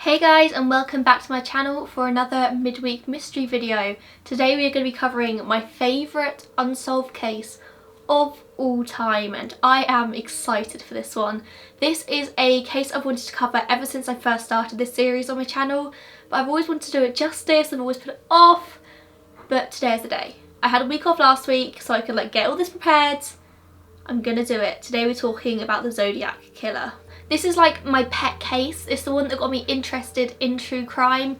Hey guys, and welcome back to my channel for another midweek mystery video. Today we are going to be covering my favourite unsolved case of all time, and I am excited for this one. This is a case I've wanted to cover ever since I first started this series on my channel, but I've always wanted to do it justice and always put it off, but today is the day. I had a week off last week so I could get all this prepared. I'm gonna do it. Today we're talking about the Zodiac Killer. This is like my pet case. It's the one that got me interested in true crime.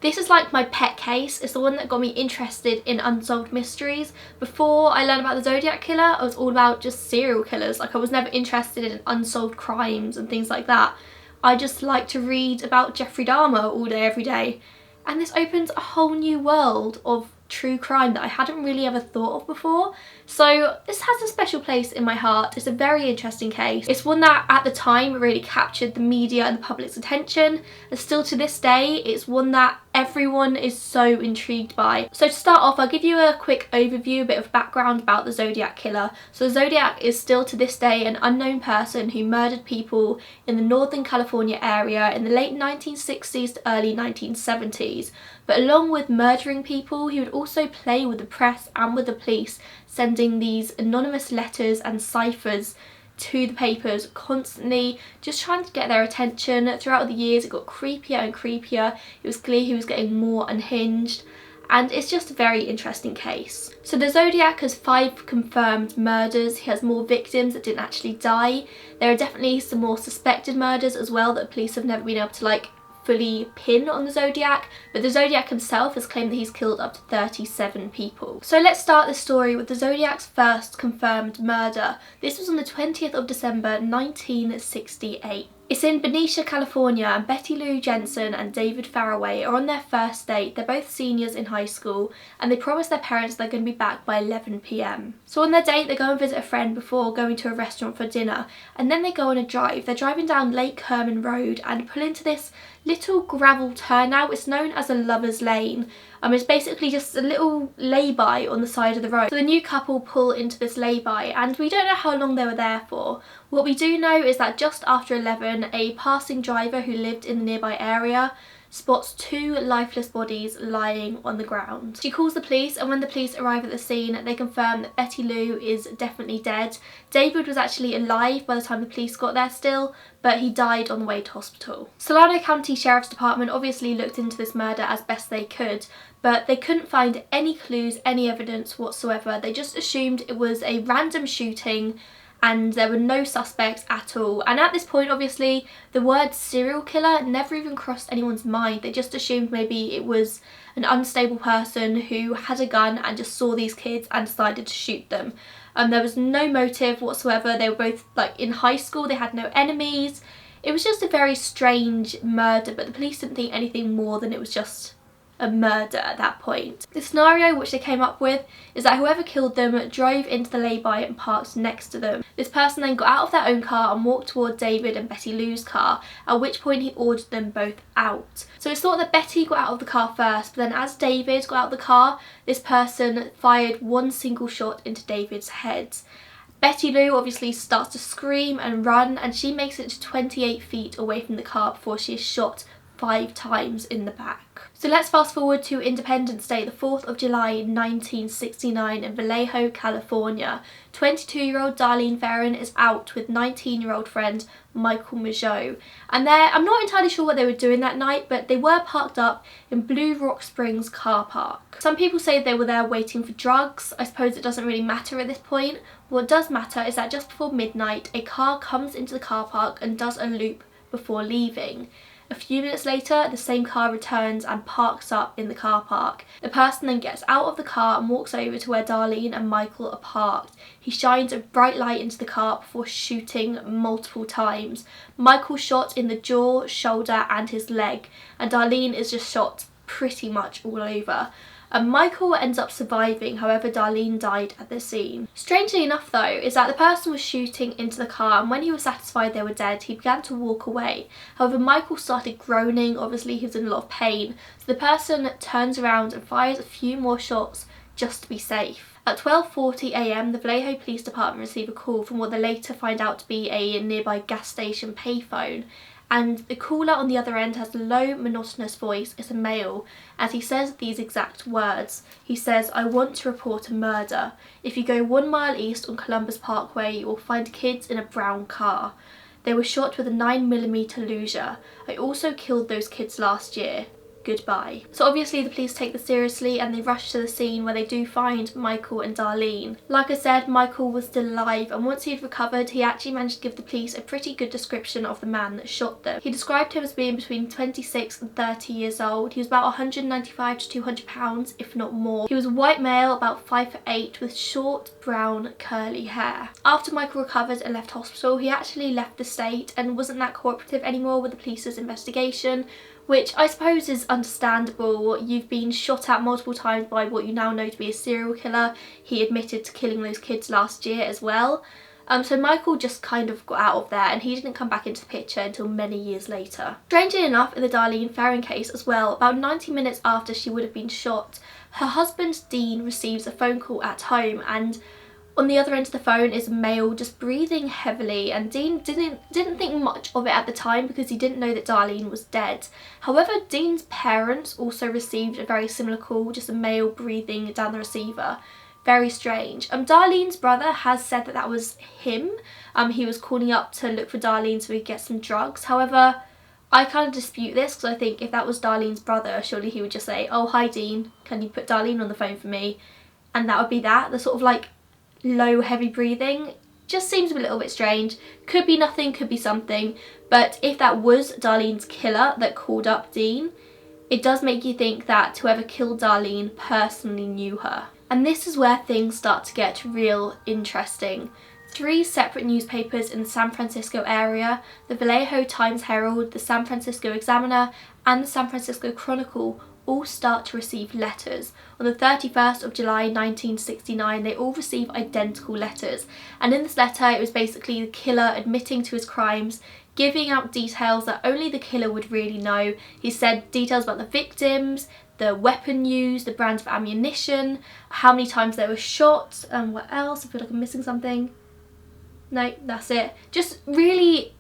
This is like my pet case. It's the one that got me interested in unsolved mysteries. Before I learned about the Zodiac Killer, I was all about just serial killers. I was never interested in unsolved crimes and things like that. I just like to read about Jeffrey Dahmer all day, every day. And this opens a whole new world of true crime that I hadn't really ever thought of before. So this has a special place in my heart. It's a very interesting case. It's one that at the time really captured the media and the public's attention, and still to this day it's one that everyone is so intrigued by. So to start off, I'll give you a quick overview, a bit of background about the Zodiac Killer. So the Zodiac is still to this day an unknown person who murdered people in the Northern California area in the late 1960s to early 1970s. But along with murdering people, he would also play with the press and with the police, sending these anonymous letters and ciphers to the papers constantly, just trying to get their attention. Throughout the years it got creepier and creepier. It was clear he was getting more unhinged, and it's just a very interesting case. So the Zodiac has 5 confirmed murders. He has more victims that didn't actually die. There are definitely some more suspected murders as well that police have never been able to fully pin on the Zodiac, but the Zodiac himself has claimed that he's killed up to 37 people. So let's start the story with the Zodiac's first confirmed murder. This was on the 20th of December 1968. It's in Benicia, California, and Betty Lou Jensen and David Faraway are on their first date. They're both seniors in high school, and they promise their parents they're going to be back by 11 p.m. So on their date they go and visit a friend before going to a restaurant for dinner, and then they go on a drive. They're driving down Lake Herman Road and pull into this little gravel turnout. It's known as a lover's lane. It's basically just a little lay-by on the side of the road. So the new couple pull into this lay-by, and we don't know how long they were there for. What we do know is that just after 11, a passing driver who lived in the nearby area spots 2 lifeless bodies lying on the ground. She calls the police, and when the police arrive at the scene, they confirm that Betty Lou is definitely dead. David was actually alive by the time the police got there still, but he died on the way to hospital. Solano County Sheriff's Department obviously looked into this murder as best they could, but they couldn't find any clues, any evidence whatsoever. They just assumed it was a random shooting and there were no suspects at all. And at this point, obviously, the word serial killer never even crossed anyone's mind. They just assumed maybe it was an unstable person who had a gun and just saw these kids and decided to shoot them. There was no motive whatsoever. They were both in high school. They had no enemies. It was just a very strange murder, but the police didn't think anything more than it was just a murder at that point. The scenario which they came up with is that whoever killed them drove into the lay-by and parked next to them. This person then got out of their own car and walked toward David and Betty Lou's car, at which point he ordered them both out. So it's thought that Betty got out of the car first, but then as David got out of the car, this person fired 1 single shot into David's head. Betty Lou obviously starts to scream and run, and she makes it to 28 feet away from the car before she is shot 5 times in the back. So let's fast forward to Independence Day, the 4th of July 1969 in Vallejo, California. 22-year-old Darlene Ferrin is out with 19-year-old friend Michael Mageau. And I'm not entirely sure what they were doing that night, but they were parked up in Blue Rock Springs car park. Some people say they were there waiting for drugs. I suppose it doesn't really matter at this point. What does matter is that just before midnight, a car comes into the car park and does a loop before leaving. A few minutes later, the same car returns and parks up in the car park. The person then gets out of the car and walks over to where Darlene and Michael are parked. He shines a bright light into the car before shooting multiple times. Michael shot in the jaw, shoulder and his leg, and Darlene is just shot pretty much all over. Michael ends up surviving, however Darlene died at the scene. Strangely enough though, is that the person was shooting into the car, and when he was satisfied they were dead, he began to walk away. However, Michael started groaning. Obviously he was in a lot of pain, so the person turns around and fires a few more shots just to be safe. At 12:40 a.m, the Vallejo Police Department receive a call from what they later find out to be a nearby gas station payphone, and the caller on the other end has a low, monotonous voice. It's a male, as he says these exact words. He says, "I want to report a murder. If you go 1 mile east on Columbus Parkway, you will find kids in a brown car. They were shot with a 9mm Luger. I also killed those kids last year. Goodbye." So obviously the police take this seriously and they rush to the scene where they do find Michael and Darlene. Like I said, Michael was still alive, and once he had recovered, he actually managed to give the police a pretty good description of the man that shot them. He described him as being between 26 and 30 years old. He was about 195 to 200 pounds, if not more. He was a white male, about 5'8", with short, brown, curly hair. After Michael recovered and left hospital, he actually left the state and wasn't that cooperative anymore with the police's investigation, which I suppose is understandable. You've been shot at multiple times by what you now know to be a serial killer. He admitted to killing those kids last year as well. So Michael just kind of got out of there, and he didn't come back into the picture until many years later. Strangely enough, in the Darlene Ferrin case as well, about 90 minutes after she would have been shot, her husband Dean receives a phone call at home, and on the other end of the phone is a male just breathing heavily, and Dean didn't think much of it at the time because he didn't know that Darlene was dead. However, Dean's parents also received a very similar call, just a male breathing down the receiver. Very strange. Darlene's brother has said that that was him. He was calling up to look for Darlene so he could get some drugs. However, I kind of dispute this because I think if that was Darlene's brother, surely he would just say, "Oh, hi Dean, can you put Darlene on the phone for me?" And that would be that. The sort of like low, heavy breathing just seems a little bit strange. Could be nothing, could be something, but if that was Darlene's killer that called up Dean, it does make you think that whoever killed Darlene personally knew her. And this is where things start to get real interesting. 3 separate newspapers in the San Francisco area, the Vallejo Times-Herald, the San Francisco Examiner, and the San Francisco Chronicle, all start to receive letters. On the 31st of July 1969, they all receive identical letters, and in this letter it was basically the killer admitting to his crimes, giving out details that only the killer would really know. He said details about the victims, the weapon used, the brand of ammunition, how many times they were shot, and what else? I feel like I'm missing something. No, that's it. Just really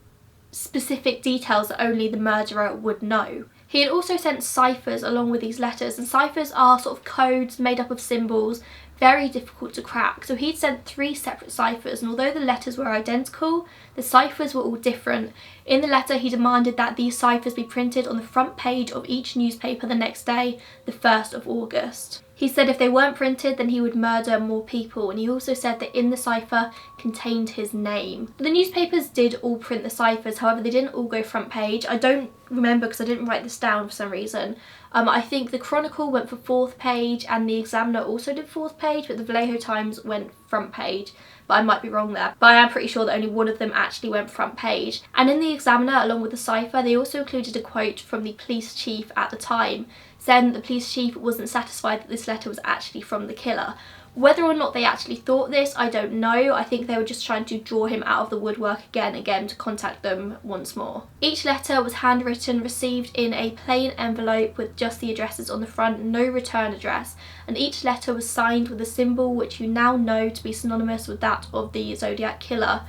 specific details that only the murderer would know. He had also sent ciphers along with these letters, and ciphers are sort of codes made up of symbols, very difficult to crack. So he'd sent 3 separate ciphers, and although the letters were identical, the ciphers were all different. In the letter, he demanded that these ciphers be printed on the front page of each newspaper the next day, the 1st of August. He said if they weren't printed, then he would murder more people, and he also said that in the cipher contained his name. The newspapers did all print the ciphers, however they didn't all go front page. I don't remember because I didn't write this down for some reason. I think the Chronicle went for 4th page and the Examiner also did 4th page, but the Vallejo Times went front page. But I might be wrong there. But I am pretty sure that only one of them actually went front page. And in the Examiner, along with the cipher, they also included a quote from the police chief at the time, saying that the police chief wasn't satisfied that this letter was actually from the killer. Whether or not they actually thought this, I don't know. I think they were just trying to draw him out of the woodwork again to contact them once more. Each letter was handwritten, received in a plain envelope with just the addresses on the front, no return address, and each letter was signed with a symbol which you now know to be synonymous with that of the Zodiac Killer,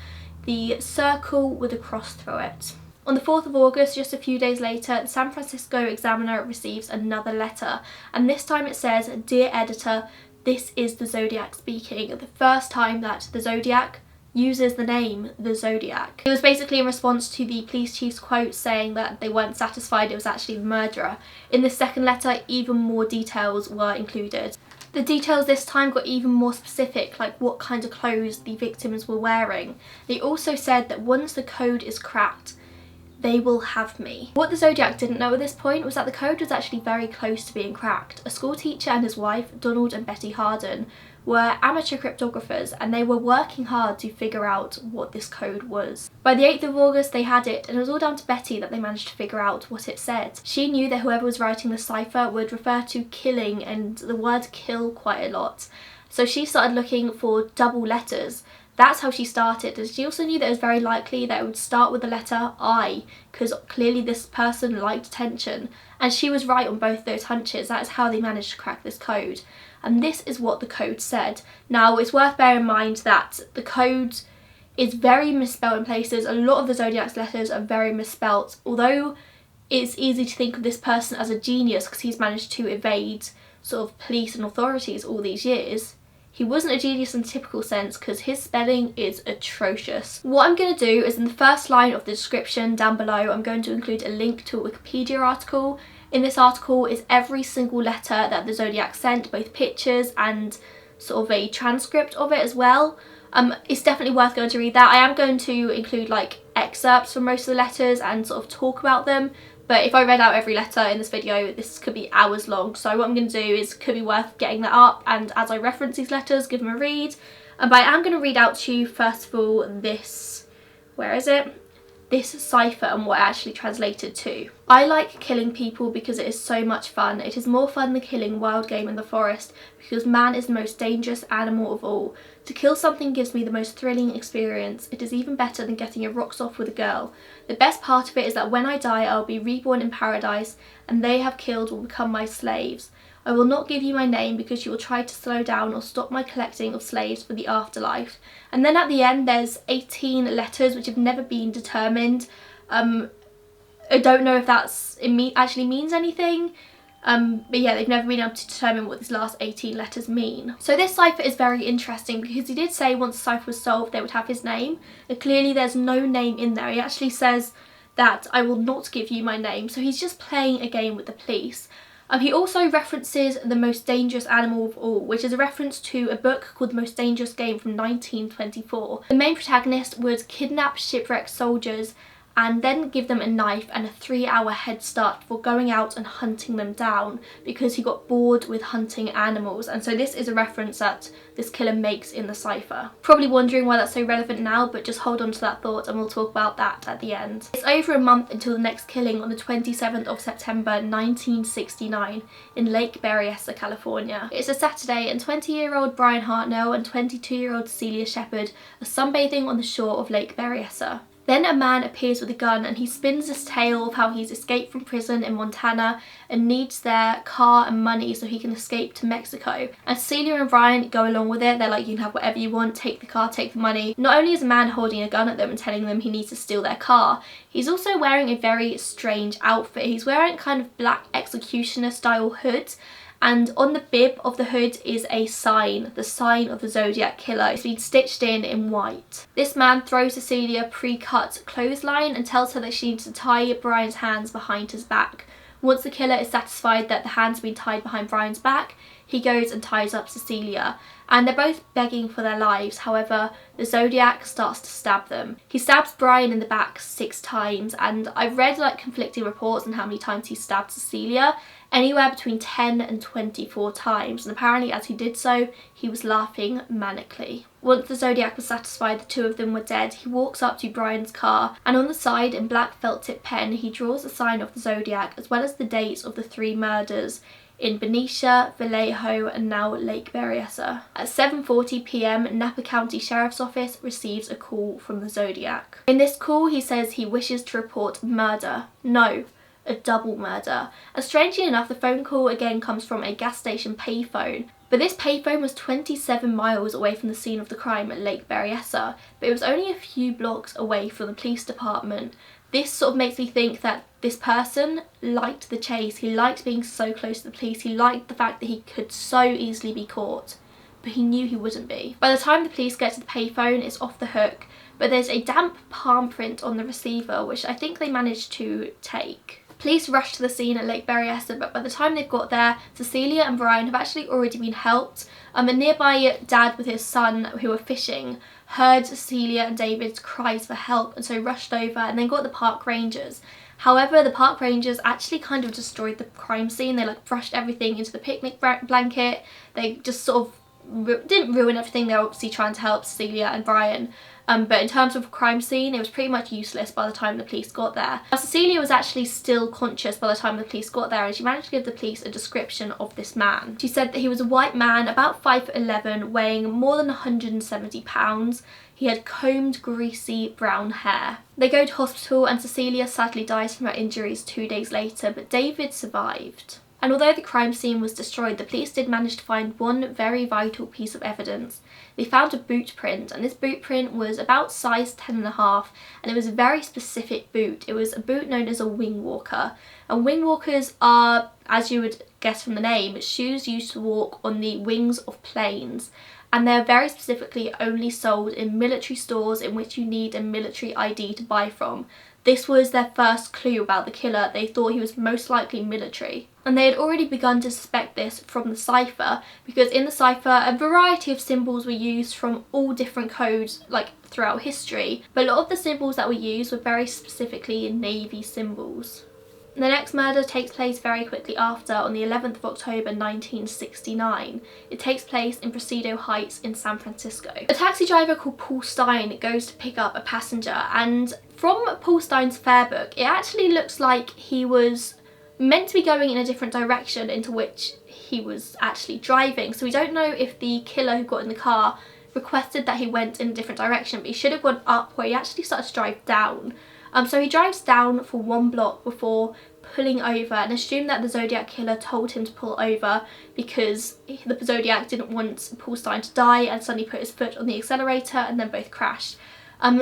the circle with a cross through it. On the 4th of August, just a few days later, the San Francisco Examiner receives another letter, and this time it says, "Dear Editor, this is the Zodiac speaking," the first time that the Zodiac uses the name the Zodiac. It was basically in response to the police chief's quote saying that they weren't satisfied it was actually the murderer. In the second letter, even more details were included. The details this time got even more specific, like what kind of clothes the victims were wearing. They also said that once the code is cracked, they will have me. What the Zodiac didn't know at this point was that the code was actually very close to being cracked. A school teacher and his wife, Donald and Betty Harden, were amateur cryptographers, and they were working hard to figure out what this code was. By the 8th of August they had it, and it was all down to Betty that they managed to figure out what it said. She knew that whoever was writing the cipher would refer to killing and the word kill quite a lot. So she started looking for double letters. That's how she started, and she also knew that it was very likely that it would start with the letter I, because clearly this person liked attention, and she was right on both those hunches. That is how they managed to crack this code, and this is what the code said. Now, it's worth bearing in mind that the code It's very misspelled in places. A lot of the Zodiac's letters are very misspelled, although it's easy to think of this person as a genius because he's managed to evade sort of police and authorities all these years. He wasn't a genius in the typical sense because his spelling is atrocious. What I'm going to do is in the first line of the description down below, I'm going to include a link to a Wikipedia article. In this article is every single letter that the Zodiac sent, both pictures and sort of a transcript of it as well. It's definitely worth going to read that. I am going to include like excerpts from most of the letters and sort of talk about them. But if I read out every letter in this video, this could be hours long. So what I'm going to do is, could be worth getting that up, and as I reference these letters, give them a read. But I am going to read out to you first of all this, where is it? This cipher and what it actually translated to. I like killing people because it is so much fun. It is more fun than killing wild game in the forest because man is the most dangerous animal of all. To kill something gives me the most thrilling experience. It is even better than getting your rocks off with a girl. The best part of it is that when I die, I'll be reborn in paradise and they have killed will become my slaves. I will not give you my name because you will try to slow down or stop my collecting of slaves for the afterlife. And then at the end there's 18 letters which have never been determined. I don't know if actually means anything. But yeah, they've never been able to determine what these last 18 letters mean. So this cipher is very interesting because he did say once the cipher was solved they would have his name, and clearly there's no name in there. He actually says that I will not give you my name, so he's just playing a game with the police. He also references The Most Dangerous Animal of All, which is a reference to a book called The Most Dangerous Game from 1924. The main protagonist would kidnap shipwrecked soldiers and then give them a knife and a 3-hour head start before going out and hunting them down because he got bored with hunting animals. And so this is a reference that this killer makes in the cipher. Probably wondering why that's so relevant now, but just hold on to that thought and we'll talk about that at the end. It's over a month until the next killing on the 27th of September 1969 in Lake Berryessa, California. It's a Saturday and 20-year-old Brian Hartnell and 22-year-old Celia Shepard are sunbathing on the shore of Lake Berryessa. Then a man appears with a gun and he spins this tale of how he's escaped from prison in Montana and needs their car and money so he can escape to Mexico. And Celia and Brian go along with it. They're like, you can have whatever you want, take the car, take the money. Not only is a man holding a gun at them and telling them he needs to steal their car, he's also wearing a very strange outfit. He's wearing kind of black executioner style hood, and on the bib of the hood is a sign, the sign of the Zodiac Killer. It's been stitched in white. This man throws Cecilia a pre-cut clothesline and tells her that she needs to tie Brian's hands behind his back. Once the killer is satisfied that the hands have been tied behind Brian's back, he goes and ties up Cecilia. And they're both begging for their lives. However, the Zodiac starts to stab them. He stabs Brian in the back 6 times, and I've read like conflicting reports on how many times he stabbed Cecilia, anywhere between 10 and 24 times, and apparently as he did so, he was laughing manically. Once the Zodiac was satisfied the two of them were dead, he walks up to Brian's car, and on the side in black felt tip pen he draws a sign of the Zodiac as well as the dates of the 3 murders in Benicia, Vallejo and now Lake Berryessa. At 7:40 p.m, Napa County Sheriff's Office receives a call from the Zodiac. In this call he says he wishes to report murder. No, a double murder. And strangely enough, the phone call again comes from a gas station payphone. But this payphone was 27 miles away from the scene of the crime at Lake Berryessa, but it was only a few blocks away from the police department. This sort of makes me think that this person liked the chase. He liked being so close to the police. He liked the fact that he could so easily be caught, but he knew he wouldn't be. By the time the police get to the payphone, it's off the hook, but there's a damp palm print on the receiver, which I think they managed to take. Police rush to the scene at Lake Berryessa, but by the time they've got there, Cecilia and Brian have actually already been helped. A nearby dad with his son who were fishing heard Cecilia and David's cries for help and so rushed over and then got the park rangers. However, the park rangers actually kind of destroyed the crime scene. They like brushed everything into the picnic blanket. They just sort of didn't ruin everything. They were obviously trying to help Cecilia and Brian. But in terms of crime scene, it was pretty much useless by the time the police got there. Cecilia was actually still conscious by the time the police got there, and she managed to give the police a description of this man. She said that he was a white man, about 5'11", weighing more than 170 pounds. He had combed, greasy brown hair. They go to hospital and Cecilia sadly dies from her injuries 2 days later, but David survived. And although the crime scene was destroyed, the police did manage to find one very vital piece of evidence. They found a boot print, and this boot print was about size 10.5, and it was a very specific boot. It was a boot known as a wing walker. And wing walkers are, as you would guess from the name, shoes used to walk on the wings of planes. And they're very specifically only sold in military stores in which you need a military ID to buy from. This was their first clue about the killer. They thought he was most likely military. And they had already begun to suspect this from the cipher, because in the cipher a variety of symbols were used from all different codes throughout history, but a lot of the symbols that were used were very specifically Navy symbols. The next murder takes place very quickly after, on the 11th of October 1969. It takes place in Presidio Heights in San Francisco. A taxi driver called Paul Stein goes to pick up a passenger, and from Paul Stein's fare book it actually looks like he was meant to be going in a different direction into which he was actually driving. So we don't know if the killer who got in the car requested that he went in a different direction, but he should have gone up where he actually started to drive down. So he drives down for 1 block before pulling over, and assumed that the Zodiac Killer told him to pull over because the Zodiac didn't want Paul Stein to die, and suddenly put his foot on the accelerator and then both crashed.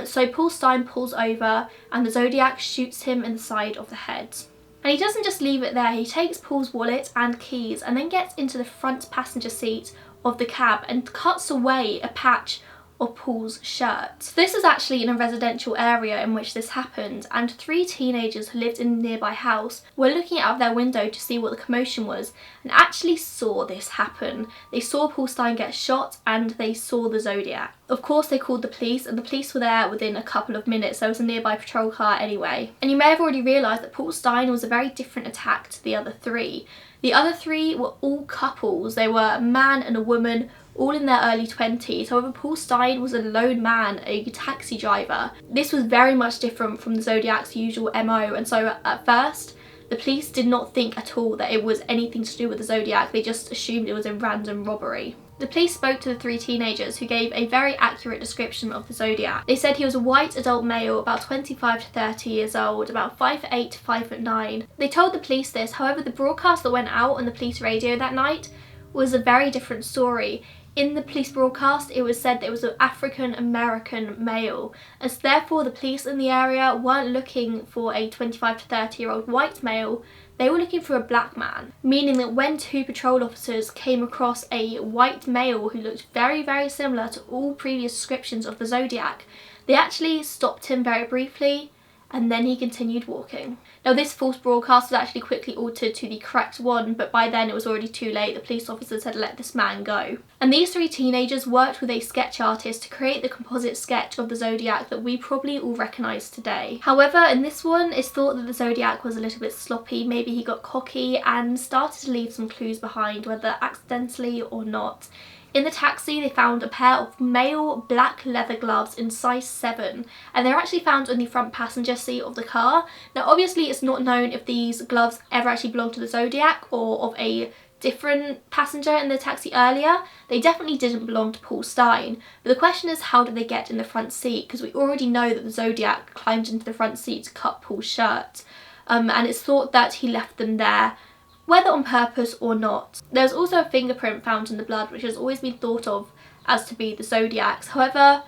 So Paul Stein pulls over and the Zodiac shoots him in the side of the head. And he doesn't just leave it there, he takes Paul's wallet and keys and then gets into the front passenger seat of the cab and cuts away a patch of Paul's shirt. So this was actually in a residential area in which this happened, and 3 teenagers who lived in a nearby house were looking out of their window to see what the commotion was and actually saw this happen. They saw Paul Stein get shot and they saw the Zodiac. Of course they called the police, and the police were there within a couple of minutes. There was a nearby patrol car anyway. And you may have already realised that Paul Stein was a very different attack to the other 3. The other 3 were all couples. They were a man and a woman, all in their early 20s. However, Paul Stein was a lone man, a taxi driver. This was very much different from the Zodiac's usual MO, and so at first the police did not think at all that it was anything to do with the Zodiac. They just assumed it was a random robbery. The police spoke to the 3 teenagers, who gave a very accurate description of the Zodiac. They said he was a white adult male, about 25 to 30 years old, about 5'8" to 5'9". They told the police this. However, the broadcast that went out on the police radio that night was a very different story. In the police broadcast, it was said that it was an African American male, and so therefore the police in the area weren't looking for a 25 to 30-year-old white male. They were looking for a black man, meaning that when 2 patrol officers came across a white male who looked very, very similar to all previous descriptions of the Zodiac, they actually stopped him very briefly and then he continued walking. Now this false broadcast was actually quickly altered to the correct one, but by then it was already too late. The police officers had let this man go. And these 3 teenagers worked with a sketch artist to create the composite sketch of the Zodiac that we probably all recognise today. However, in this one it's thought that the Zodiac was a little bit sloppy. Maybe he got cocky and started to leave some clues behind, whether accidentally or not. In the taxi they found a pair of male black leather gloves in size 7, and they're actually found on the front passenger seat of the car. Now obviously it's not known if these gloves ever actually belonged to the Zodiac or of a different passenger in the taxi earlier. They definitely didn't belong to Paul Stein, but the question is, how did they get in the front seat? Because we already know that the Zodiac climbed into the front seat to cut Paul's shirt, and it's thought that he left them there, whether on purpose or not. There's also a fingerprint found in the blood, which has always been thought of as to be the Zodiac's. However,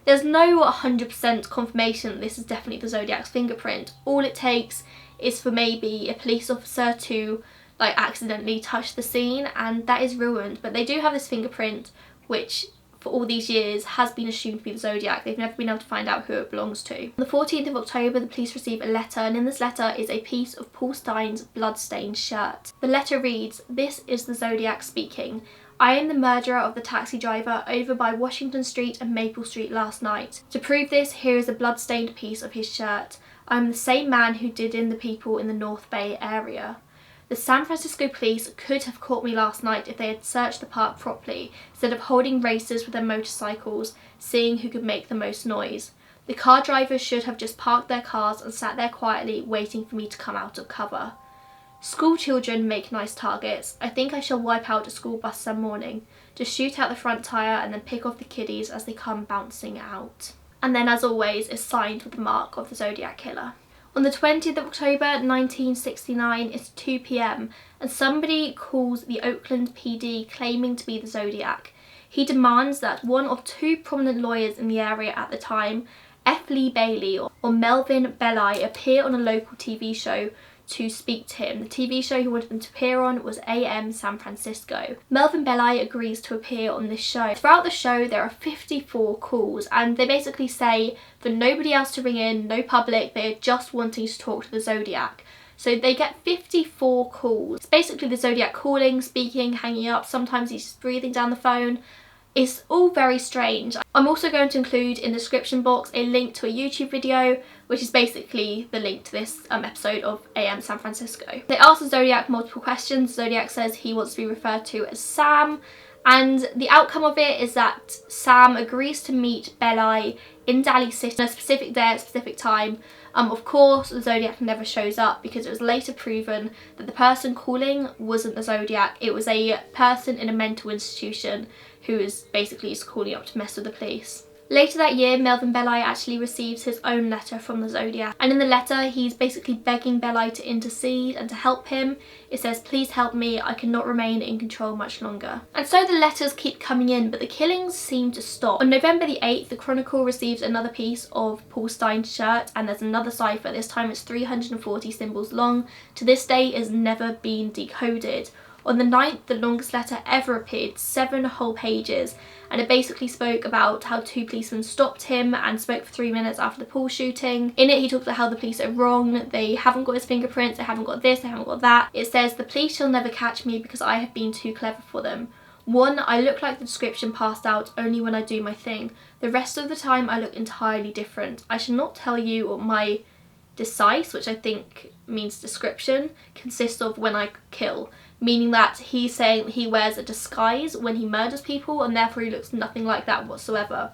there's no 100% confirmation that this is definitely the Zodiac's fingerprint. All it takes is for maybe a police officer to accidentally touch the scene and that is ruined. But they do have this fingerprint, which for all these years has been assumed to be the Zodiac. They've never been able to find out who it belongs to. On the 14th of October, the police receive a letter, and in this letter is a piece of Paul Stein's blood-stained shirt. The letter reads, "This is the Zodiac speaking. I am the murderer of the taxi driver over by Washington Street and Maple Street last night. To prove this, here is a blood-stained piece of his shirt. I am the same man who did in the people in the North Bay area. The San Francisco police could have caught me last night if they had searched the park properly, instead of holding races with their motorcycles, seeing who could make the most noise. The car drivers should have just parked their cars and sat there quietly waiting for me to come out of cover. School children make nice targets. I think I shall wipe out a school bus some morning. Just shoot out the front tyre and then pick off the kiddies as they come bouncing out." And then, as always, is signed with the mark of the Zodiac Killer. On the 20th of October 1969, it's 2 p.m. and somebody calls the Oakland PD claiming to be the Zodiac. He demands that one of two prominent lawyers in the area at the time, F. Lee Bailey or Melvin Belli, appear on a local TV show to speak to him. The TV show he wanted them to appear on was AM San Francisco. Melvin Belli agrees to appear on this show. Throughout the show there are 54 calls and they basically say for nobody else to ring in, no public, they're just wanting to talk to the Zodiac. So they get 54 calls. It's basically the Zodiac calling, speaking, hanging up, sometimes he's just breathing down the phone. It's all very strange. I'm also going to include in the description box a link to a YouTube video, which is basically the link to this episode of AM San Francisco. They ask the Zodiac multiple questions. Zodiac says he wants to be referred to as Sam, and the outcome of it is that Sam agrees to meet Belli in Daly City on a specific day at a specific time. Of course, the Zodiac never shows up because it was later proven that the person calling wasn't the Zodiac. It was a person in a mental institution who is basically just calling up to mess with the police. Later that year, Melvin Belli actually receives his own letter from the Zodiac, and in the letter he's basically begging Belli to intercede and to help him. It says, "Please help me, I cannot remain in control much longer." And so the letters keep coming in, but the killings seem to stop. On November the 8th, the Chronicle receives another piece of Paul Stein's shirt, and there's another cipher. This time it's 340 symbols long. To this day, it has never been decoded. On the 9th, the longest letter ever appeared, 7 whole pages, and it basically spoke about how 2 policemen stopped him and spoke for 3 minutes after the Paul shooting. In it, he talked about how the police are wrong, they haven't got his fingerprints, they haven't got this, they haven't got that. It says, "The police shall never catch me because I have been too clever for them. 1, I look like the description passed out only when I do my thing. The rest of the time I look entirely different. I shall not tell you what my decise," which I think means description, consists of when I kill. Meaning that he's saying he wears a disguise when he murders people and therefore he looks nothing like that whatsoever.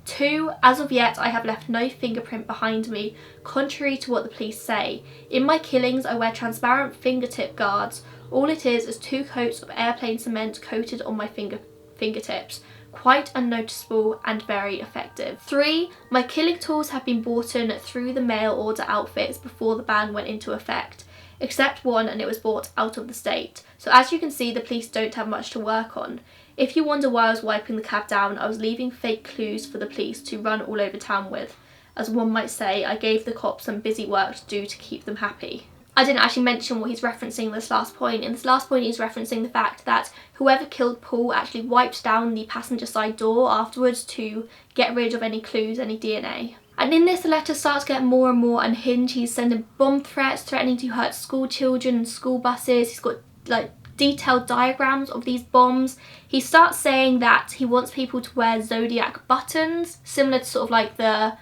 2, as of yet I have left no fingerprint behind me, contrary to what the police say. In my killings I wear transparent fingertip guards. All it is 2 coats of airplane cement coated on my fingertips. Quite unnoticeable and very effective. 3, my killing tools have been bought in through the mail order outfits before the ban went into effect. Except one, and it was bought out of the state. So as you can see, the police don't have much to work on. If you wonder why I was wiping the cab down, I was leaving fake clues for the police to run all over town with. As one might say, I gave the cops some busy work to do to keep them happy. I didn't actually mention what he's referencing in this last point. In this last point, he's referencing the fact that whoever killed Paul actually wiped down the passenger side door afterwards to get rid of any clues, any DNA. And in this, the letters start to get more and more unhinged. He's sending bomb threats, threatening to hurt school children and school buses. He's got like detailed diagrams of these bombs. He starts saying that he wants people to wear Zodiac buttons, similar to sort of like the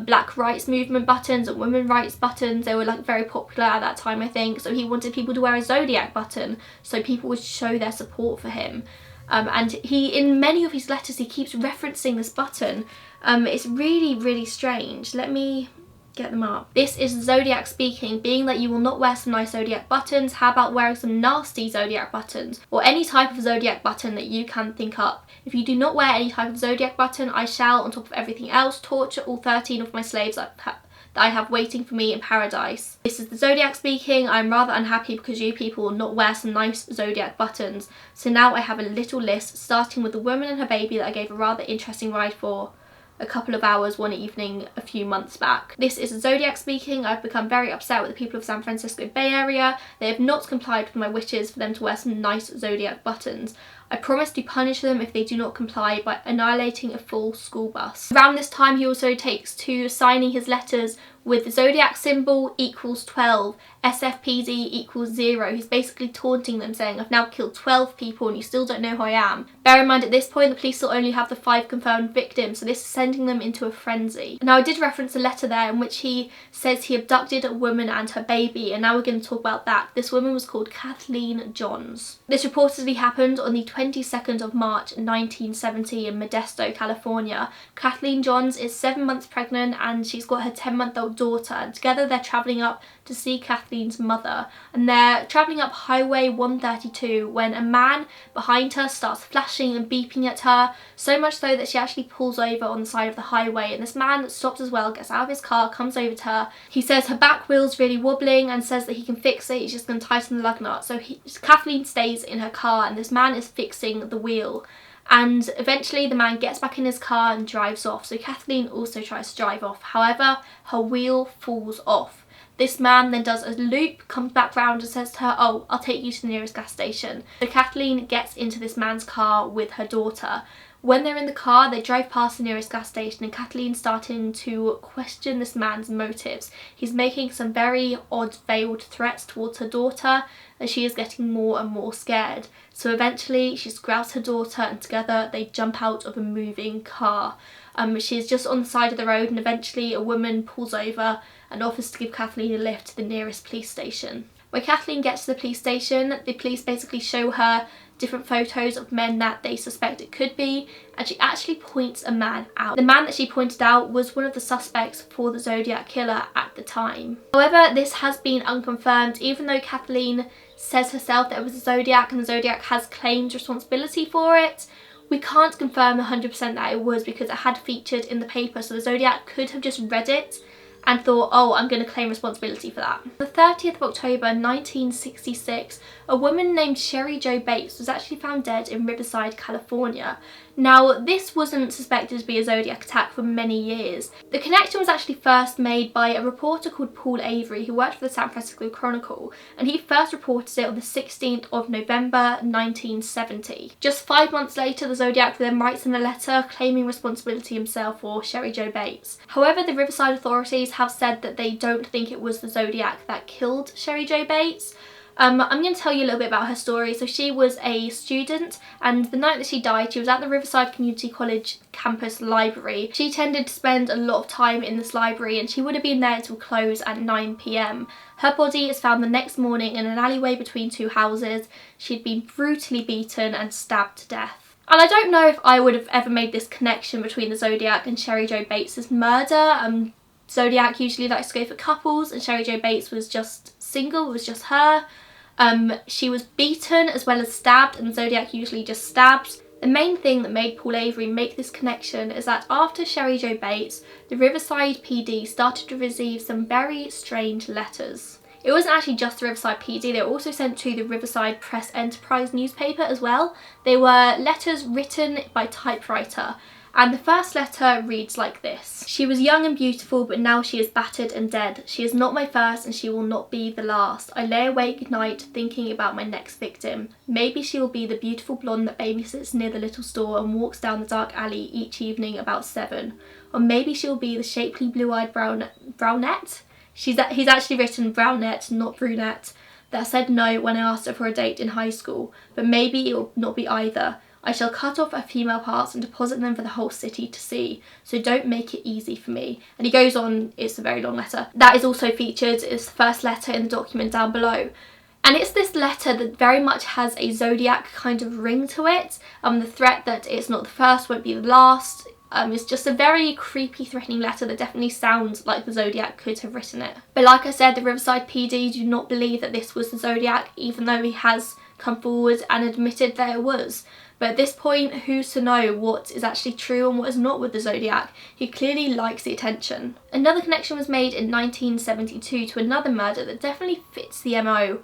Black Rights Movement buttons and women rights buttons. They were like very popular at that time, I think. So he wanted people to wear a Zodiac button so people would show their support for him. And he, in many of his letters, he keeps referencing this button. It's really, really strange. Let me get them up. This is Zodiac speaking, being that you will not wear some nice Zodiac buttons, how about wearing some nasty Zodiac buttons? Or any type of Zodiac button that you can think up. If you do not wear any type of Zodiac button, I shall, on top of everything else, torture all 13 of my slaves that I have waiting for me in paradise. This is the Zodiac speaking. I'm rather unhappy because you people will not wear some nice Zodiac buttons. So now I have a little list, starting with the woman and her baby that I gave a rather interesting ride for a couple of hours one evening a few months back. This is Zodiac speaking. I've become very upset with the people of San Francisco Bay Area. They have not complied with my wishes for them to wear some nice Zodiac buttons. I promise to punish them if they do not comply by annihilating a full school bus. Around this time, he also takes to signing his letters with the Zodiac symbol equals 12, SFPD equals 0. He's basically taunting them, saying, I've now killed 12 people and you still don't know who I am. Bear in mind, at this point, the police still only have the 5 confirmed victims, so this is sending them into a frenzy. Now, I did reference a letter there in which he says he abducted a woman and her baby, and now we're going to talk about that. This woman was called Kathleen Johns. This reportedly happened on the 22nd of March 1970 in Modesto, California. Kathleen Johns is 7 months pregnant and she's got her 10-month-old daughter, and together they're travelling up to see Kathleen's mother, and they're travelling up Highway 132 when a man behind her starts flashing and beeping at her, so much so that she actually pulls over on the side of the highway, and this man stops as well, gets out of his car, comes over to her. He says her back wheel's really wobbling and says that he can fix it, he's just going to tighten the lug nut. So Kathleen stays in her car and this man is fixing the wheel. And eventually the man gets back in his car and drives off. So Kathleen also tries to drive off. However, her wheel falls off. This man then does a loop, comes back round and says to her, "Oh, I'll take you to the nearest gas station." So Kathleen gets into this man's car with her daughter. When they're in the car, they drive past the nearest gas station and Kathleen's starting to question this man's motives. He's making some very odd veiled threats towards her daughter as she is getting more and more scared. So eventually she grabs her daughter and together they jump out of a moving car. She's just on the side of the road and eventually a woman pulls over and offers to give Kathleen a lift to the nearest police station. When Kathleen gets to the police station, the police basically show her different photos of men that they suspect it could be, and she actually points a man out. The man that she pointed out was one of the suspects for the Zodiac Killer at the time. However, this has been unconfirmed, even though Kathleen says herself that it was the Zodiac and the Zodiac has claimed responsibility for it. We can't confirm 100% that it was because it had featured in the paper, so the Zodiac could have just read it and thought, oh, I'm going to claim responsibility for that. On the 30th of October 1966, a woman named Cheri Jo Bates was actually found dead in Riverside, California. Now, this wasn't suspected to be a Zodiac attack for many years. The connection was actually first made by a reporter called Paul Avery who worked for the San Francisco Chronicle, and he first reported it on the 16th of November 1970. Just 5 months later, the Zodiac then writes in a letter claiming responsibility himself for Cheri Jo Bates. However, the Riverside authorities have said that they don't think it was the Zodiac that killed Cheri Jo Bates. I'm going to tell you a little bit about her story. So she was a student, and the night that she died, she was at the Riverside Community College campus library. She tended to spend a lot of time in this library and she would have been there until close at 9 p.m. Her body is found the next morning in an alleyway between two houses. She'd been brutally beaten and stabbed to death. And I don't know if I would have ever made this connection between the Zodiac and Cheri Jo Bates' murder. Zodiac usually likes to go for couples and Cheri Jo Bates was just single, it was just her. She was beaten as well as stabbed, and Zodiac usually just stabs. The main thing that made Paul Avery make this connection is that after Cheri Jo Bates, the Riverside PD started to receive some very strange letters. It wasn't actually just the Riverside PD, they were also sent to the Riverside Press Enterprise newspaper as well. They were letters written by typewriter. And the first letter reads like this: "She was young and beautiful, but now she is battered and dead. She is not my first and she will not be the last. I lay awake at night thinking about my next victim. Maybe she will be the beautiful blonde that babysits near the little store and walks down the dark alley each evening about 7. Or maybe she will be the shapely blue-eyed brunette." He's actually written brunette, not brunette, that said no when I asked her for a date in high school. But maybe it will not be either. I shall cut off her female parts and deposit them for the whole city to see, so don't make it easy for me. And he goes on, it's a very long letter. That is also featured as the first letter in the document down below. And it's this letter that very much has a Zodiac kind of ring to it. The threat that it's not the first, won't be the last. It's just a very creepy, threatening letter that definitely sounds like the Zodiac could have written it. But like I said, the Riverside PD do not believe that this was the Zodiac, even though he has come forward and admitted that it was. But at this point, who's to know what is actually true and what is not with the Zodiac? He clearly likes the attention. Another connection was made in 1972 to another murder that definitely fits the MO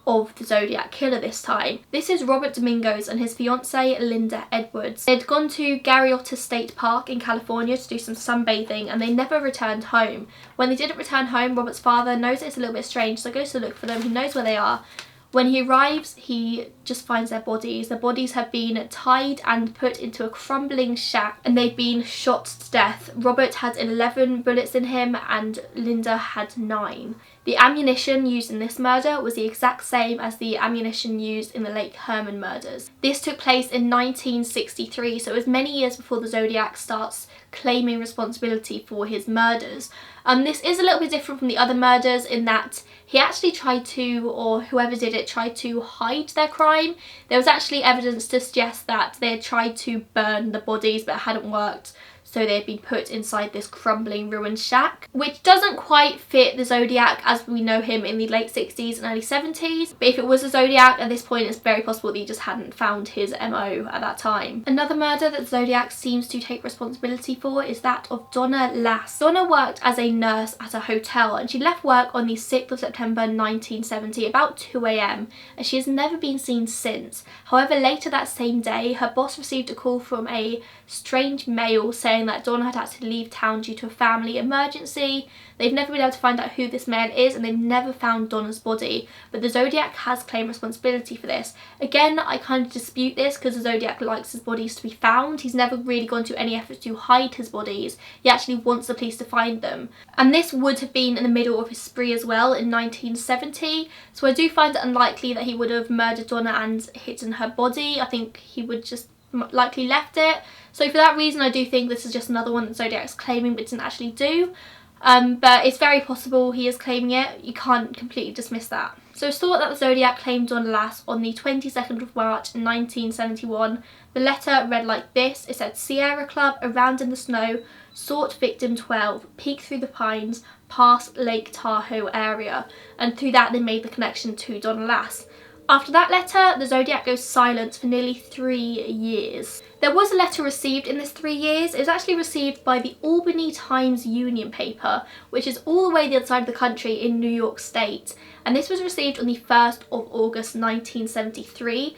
of the Zodiac Killer this time. This is Robert Domingos and his fiancée Linda Edwards. They'd gone to Garriotta State Park in California to do some sunbathing and they never returned home. When they didn't return home, Robert's father knows it's a little bit strange, so goes to look for them. He knows where they are. When he arrives, he just finds their bodies. Their bodies have been tied and put into a crumbling shack and they've been shot to death. Robert had 11 bullets in him and Linda had 9. The ammunition used in this murder was the exact same as the ammunition used in the Lake Herman murders. This took place in 1963, so it was many years before the Zodiac starts claiming responsibility for his murders. This is a little bit different from the other murders in that he actually tried to, or whoever did it, tried to hide their crime. There was actually evidence to suggest that they had tried to burn the bodies but it hadn't worked. so they'd been put inside this crumbling ruined shack, which doesn't quite fit the Zodiac as we know him in the late 60s and early 70s. But if it was a Zodiac at this point, it's very possible that he just hadn't found his MO at that time. Another murder that Zodiac seems to take responsibility for is that of Donna Lass. Donna worked as a nurse at a hotel, and she left work on the 6th of September 1970 about 2 AM, and she has never been seen since. However, later that same day, her boss received a call from a strange male saying that Donna had to leave town due to a family emergency. They've never been able to find out who this man is, and they've never found Donna's body, but the Zodiac has claimed responsibility for this. Again, I kind of dispute this because the Zodiac likes his bodies to be found. He's never really gone to any effort to hide his bodies. He actually wants the police to find them. And this would have been in the middle of his spree as well in 1970, so I do find it unlikely that he would have murdered Donna and hidden her body. I think he would just likely left it. So for that reason, I do think this is just another one that Zodiac's claiming but didn't actually do. But it's very possible he is claiming it. You can't completely dismiss that. So it's thought that the Zodiac claimed Donna Lass on the 22nd of March 1971. The letter read like this. It said, Sierra Club, around in the snow, sought victim 12, peek through the pines, past Lake Tahoe area. And through that they made the connection to Donna Lass. After that letter, the Zodiac goes silent for nearly 3 years. There was a letter received in this 3 years. It was actually received by the Albany Times-Union paper, which is all the way the other side of the country in New York State. And this was received on the 1st of August 1973.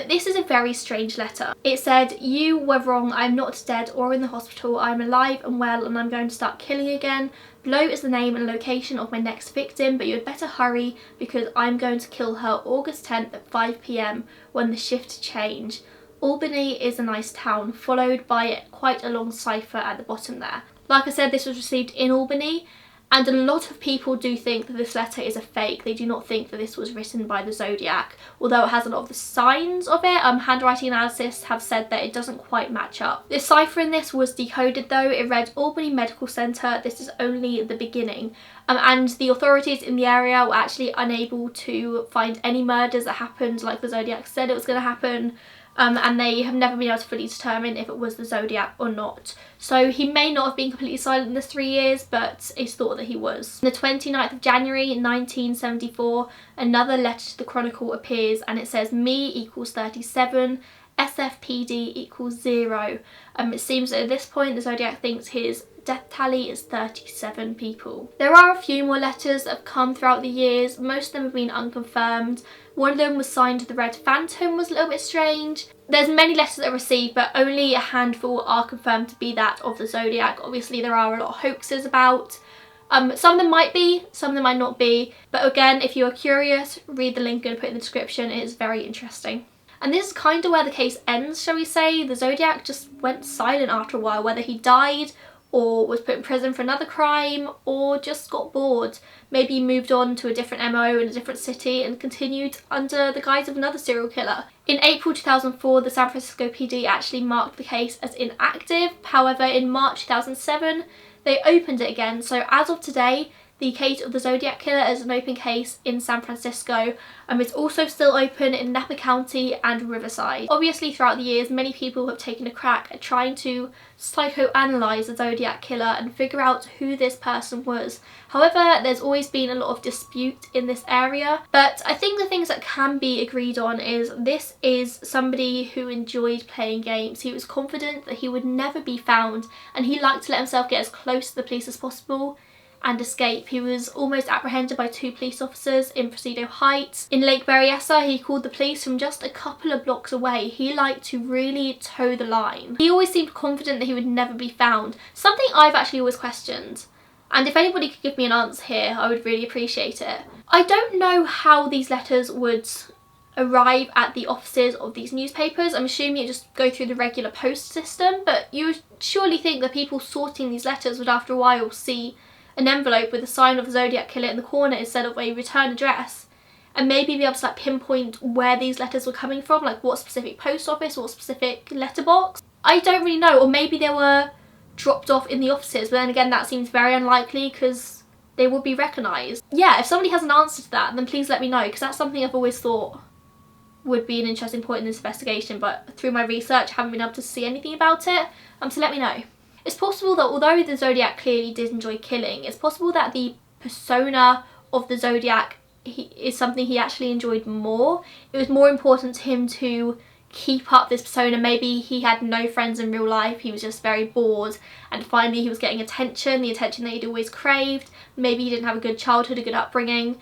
This is a very strange letter. It said, you were wrong, I'm not dead or in the hospital, I'm alive and well and I'm going to start killing again. Below is the name and location of my next victim, but you had better hurry because I'm going to kill her August 10th at 5 PM when the shift change. Albany is a nice town, followed by quite a long cipher at the bottom there. Like I said, this was received in Albany, and a lot of people do think that this letter is a fake. They do not think that this was written by the Zodiac, although it has a lot of the signs of it. Handwriting analysis have said that it doesn't quite match up. The cipher in this was decoded though. It read Albany Medical Centre, this is only the beginning. And the authorities in the area were actually unable to find any murders that happened like the Zodiac said it was going to happen. And they have never been able to fully determine if it was the Zodiac or not. So he may not have been completely silent in this 3 years, but it's thought that he was. On the 29th of January 1974, another letter to the Chronicle appears and it says me equals 37, SFPD equals 0. It seems that at this point the Zodiac thinks his death tally is 37 people. There are a few more letters that have come throughout the years. Most of them have been unconfirmed. One of them was signed to the Red Phantom, was a little bit strange. There's many letters that are received, but only a handful are confirmed to be that of the Zodiac. Obviously there are a lot of hoaxes about. Some of them might be, some of them might not be. But again, if you are curious, read the link I'm going to put in the description. It is very interesting. And this is kind of where the case ends, shall we say. The Zodiac just went silent after a while, whether he died or was put in prison for another crime or just got bored. Maybe he moved on to a different MO in a different city and continued under the guise of another serial killer. In April 2004, the San Francisco PD actually marked the case as inactive. However, in March 2007, they opened it again. So as of today, the case of the Zodiac Killer is an open case in San Francisco. It's also still open in Napa County and Riverside. Obviously, throughout the years, many people have taken a crack at trying to psychoanalyze the Zodiac Killer and figure out who this person was. However, there's always been a lot of dispute in this area. But I think the things that can be agreed on is this is somebody who enjoyed playing games. He was confident that he would never be found, and he liked to let himself get as close to the police as possible and escape. He was almost apprehended by 2 police officers in Presidio Heights. In Lake Berryessa, he called the police from just a couple of blocks away. He liked to really toe the line. He always seemed confident that he would never be found, something I've actually always questioned. And if anybody could give me an answer here, I would really appreciate it. I don't know how these letters would arrive at the offices of these newspapers. I'm assuming it just go through the regular post system, but you would surely think that people sorting these letters would after a while see an envelope with a sign of the Zodiac Killer in the corner instead of a return address, and maybe be able to like pinpoint where these letters were coming from, like what specific post office, what specific letterbox. I don't really know, or maybe they were dropped off in the offices, but then again that seems very unlikely because they would be recognised. Yeah, if somebody has an answer to that, then please let me know, because that's something I've always thought would be an interesting point in this investigation, but through my research I haven't been able to see anything about it, so let me know. It's possible that although the Zodiac clearly did enjoy killing, it's possible that the persona of the Zodiac is something he actually enjoyed more. It was more important to him to keep up this persona. Maybe he had no friends in real life, he was just very bored, and finally he was getting attention, the attention that he'd always craved. Maybe he didn't have a good childhood, a good upbringing,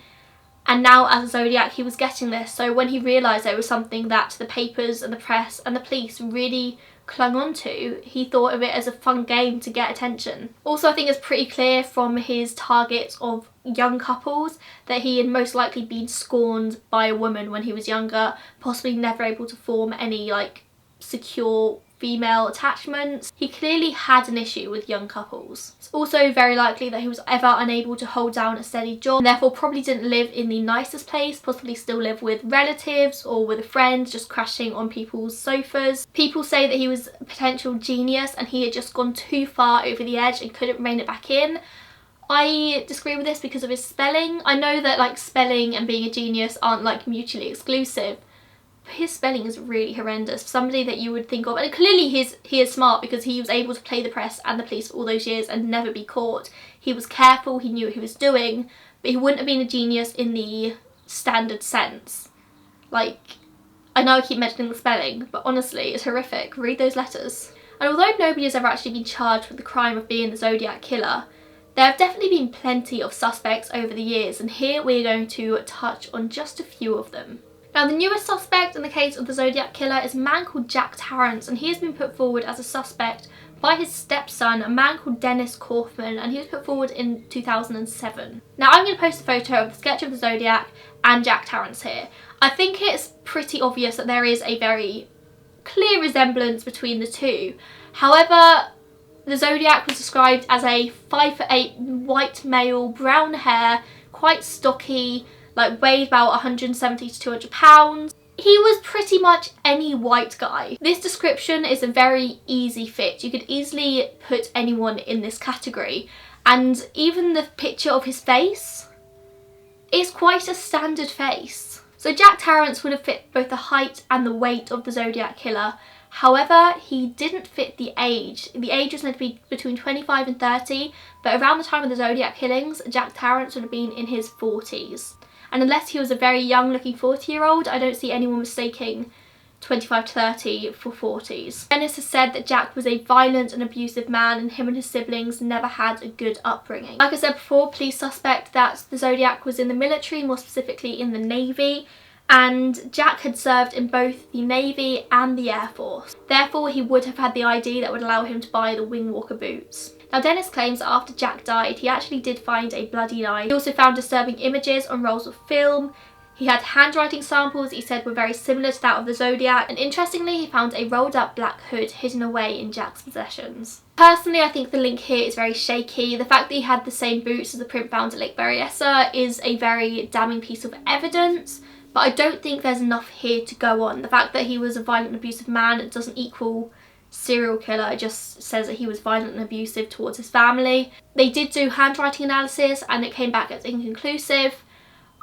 and now as a Zodiac he was getting this. So when he realised there was something that the papers and the press and the police really clung on to, he thought of it as a fun game to get attention. Also, I think it's pretty clear from his targets of young couples that he had most likely been scorned by a woman when he was younger, possibly never able to form any like secure female attachments. He clearly had an issue with young couples. It's also very likely that he was ever unable to hold down a steady job and therefore probably didn't live in the nicest place, possibly still live with relatives or with a friend, just crashing on people's sofas. People say that he was a potential genius and he had just gone too far over the edge and couldn't rein it back in. I disagree with this because of his spelling. I know that like spelling and being a genius aren't like mutually exclusive, but his spelling is really horrendous for somebody that you would think of. And clearly he is smart because he was able to play the press and the police for all those years and never be caught. He was careful, he knew what he was doing, but he wouldn't have been a genius in the standard sense. Like, I know I keep mentioning the spelling, but honestly, it's horrific. Read those letters. And although nobody has ever actually been charged with the crime of being the Zodiac Killer, there have definitely been plenty of suspects over the years, and here we're going to touch on just a few of them. Now, the newest suspect in the case of the Zodiac Killer is a man called Jack Tarrant, and he has been put forward as a suspect by his stepson, a man called Dennis Kaufman, and he was put forward in 2007. Now, I'm going to post a photo of the sketch of the Zodiac and Jack Tarrant here. I think it's pretty obvious that there is a very clear resemblance between the two. However, the Zodiac was described as a 5'8" white male, brown hair, quite stocky, like weighed about 170 to 200 pounds. He was pretty much any white guy. This description is a very easy fit. You could easily put anyone in this category. And even the picture of his face is quite a standard face. So Jack Tarrant would have fit both the height and the weight of the Zodiac Killer. However, he didn't fit the age. The age was meant to be between 25 and 30, but around the time of the Zodiac killings, Jack Tarrant would have been in his 40s. And unless he was a very young looking 40-year-old, I don't see anyone mistaking 25 to 30 for 40s. Dennis has said that Jack was a violent and abusive man, and him and his siblings never had a good upbringing. Like I said before, police suspect that the Zodiac was in the military, more specifically in the Navy, and Jack had served in both the Navy and the Air Force. Therefore, he would have had the ID that would allow him to buy the wing walker boots. Now, Dennis claims that after Jack died, he actually did find a bloody knife. He also found disturbing images on rolls of film. He had handwriting samples he said were very similar to that of the Zodiac, and interestingly, he found a rolled up black hood hidden away in Jack's possessions. Personally, I think the link here is very shaky. The fact that he had the same boots as the print found at Lake Berryessa is a very damning piece of evidence, but I don't think there's enough here to go on. The fact that he was a violent and abusive man doesn't equal serial killer. It just says that he was violent and abusive towards his family. They did do handwriting analysis and it came back as inconclusive.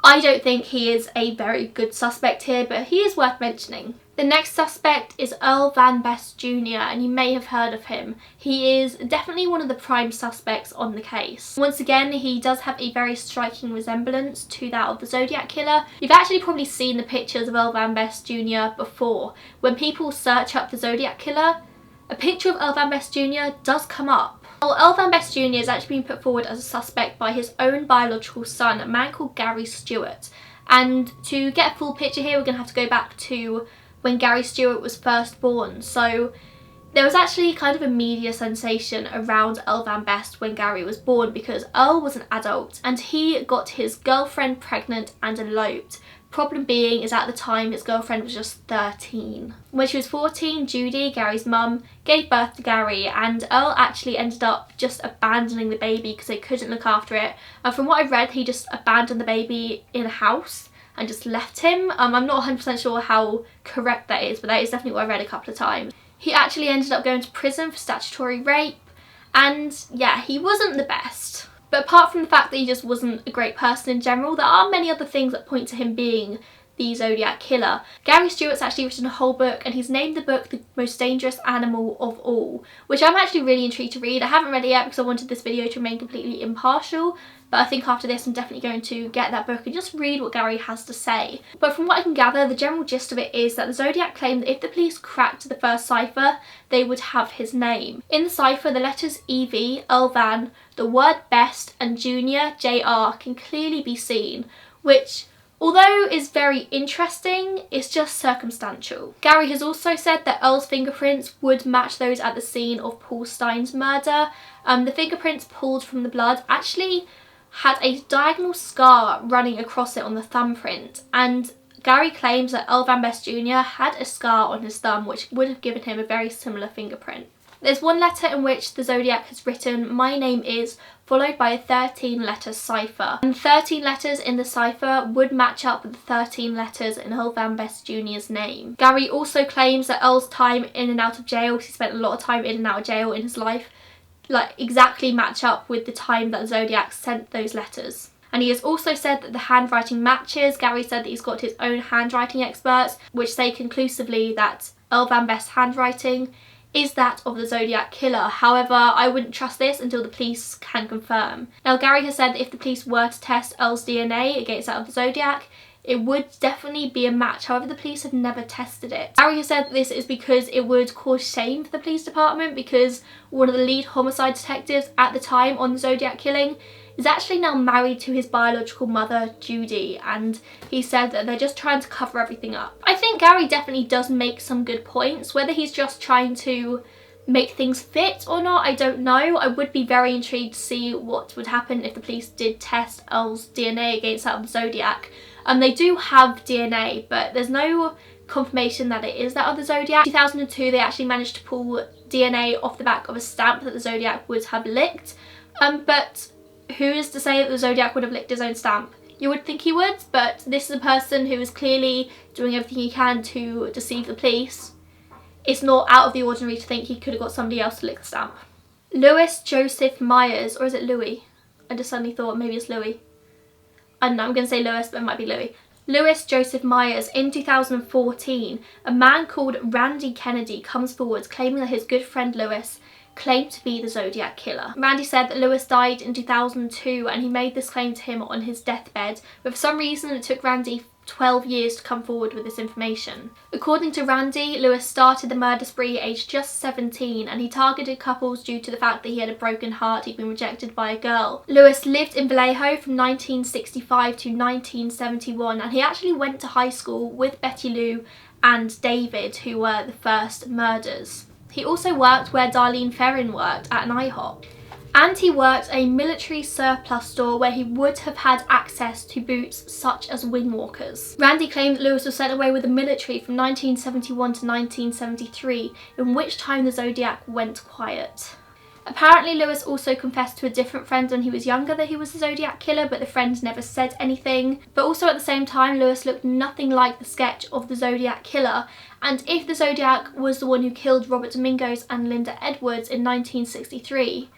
I don't think he is a very good suspect here, but he is worth mentioning. The next suspect is Earl Van Best Jr., and you may have heard of him. He is definitely one of the prime suspects on the case. Once again, he does have a very striking resemblance to that of the Zodiac Killer. You've actually probably seen the pictures of Earl Van Best Jr. before. When people search up the Zodiac Killer, a picture of Earl Van Best Jr. does come up. Well, Earl Van Best Jr. is actually being put forward as a suspect by his own biological son, a man called Gary Stewart. And to get a full picture here, we're going to have to go back to when Gary Stewart was first born. So there was actually kind of a media sensation around Earl Van Best when Gary was born because Earl was an adult and he got his girlfriend pregnant and eloped. Problem being is at the time his girlfriend was just 13. When she was 14, Judy, Gary's mum, gave birth to Gary, and Earl actually ended up just abandoning the baby because they couldn't look after it. And from what I've read, he just abandoned the baby in a house and just left him. I'm not 100% sure how correct that is, but that is definitely what I read a couple of times. He actually ended up going to prison for statutory rape, and yeah, he wasn't the best. But apart from the fact that he just wasn't a great person in general, there are many other things that point to him being the Zodiac Killer. Gary Stewart's actually written a whole book, and he's named the book The Most Dangerous Animal of All, which I'm actually really intrigued to read. I haven't read it yet because I wanted this video to remain completely impartial, but I think after this I'm definitely going to get that book and just read what Gary has to say. But from what I can gather, the general gist of it is that the Zodiac claimed that if the police cracked the first cipher, they would have his name. In the cipher, the letters EV, Earl Van, the word best and Junior, JR, can clearly be seen, which, although is very interesting, it's just circumstantial. Gary has also said that Earl's fingerprints would match those at the scene of Paul Stein's murder. The fingerprints pulled from the blood actually had a diagonal scar running across it on the thumbprint, and Gary claims that Earl Van Best Jr. had a scar on his thumb which would have given him a very similar fingerprint. There's one letter in which the Zodiac has written "My name is," followed by a 13-letter cipher. And the 13 letters in the cipher would match up with the 13 letters in Earl Van Best Jr.'s name. Gary also claims that Earl's time in and out of jail, because he spent a lot of time in and out of jail in his life, like exactly match up with the time that the Zodiac sent those letters. And he has also said that the handwriting matches. Gary said that he's got his own handwriting experts, which say conclusively that Earl Van Best's handwriting is that of the Zodiac Killer. However, I wouldn't trust this until the police can confirm. Now, Gary has said that if the police were to test Earl's DNA against that of the Zodiac, it would definitely be a match. However, the police have never tested it. Gary has said that this is because it would cause shame for the police department, because one of the lead homicide detectives at the time on the Zodiac killing is actually now married to his biological mother, Judy, and he said that they're just trying to cover everything up. I think Gary definitely does make some good points. Whether he's just trying to make things fit or not, I don't know. I would be very intrigued to see what would happen if the police did test Earl's DNA against that of the Zodiac. They do have DNA, but there's no confirmation that it is that of the Zodiac. In 2002, they actually managed to pull DNA off the back of a stamp that the Zodiac would have licked, but who is to say that the Zodiac would have licked his own stamp? You would think he would, but this is a person who is clearly doing everything he can to deceive the police. It's not out of the ordinary to think he could have got somebody else to lick the stamp. Louis Joseph Myers, or is it Louis? I just suddenly thought maybe it's Louis. I don't know, I'm going to say Louis, but it might be Louis. Louis Joseph Myers, in 2014, a man called Randy Kennedy comes forward claiming that his good friend Louis claimed to be the Zodiac Killer. Randy said that Louis died in 2002 and he made this claim to him on his deathbed, but for some reason it took Randy 12 years to come forward with this information. According to Randy, Louis started the murder spree aged just 17, and he targeted couples due to the fact that he had a broken heart. He'd been rejected by a girl. Louis lived in Vallejo from 1965 to 1971, and he actually went to high school with Betty Lou and David, who were the first murders. He also worked where Darlene Ferrin worked, at an IHOP. And he worked a military surplus store where he would have had access to boots such as wingwalkers. Randy claimed that Louis was sent away with the military from 1971 to 1973, in which time the Zodiac went quiet. Apparently Louis also confessed to a different friend when he was younger that he was the Zodiac Killer, but the friend never said anything. But also at the same time, Louis looked nothing like the sketch of the Zodiac Killer, and if the Zodiac was the one who killed Robert Domingos and Linda Edwards in 1963,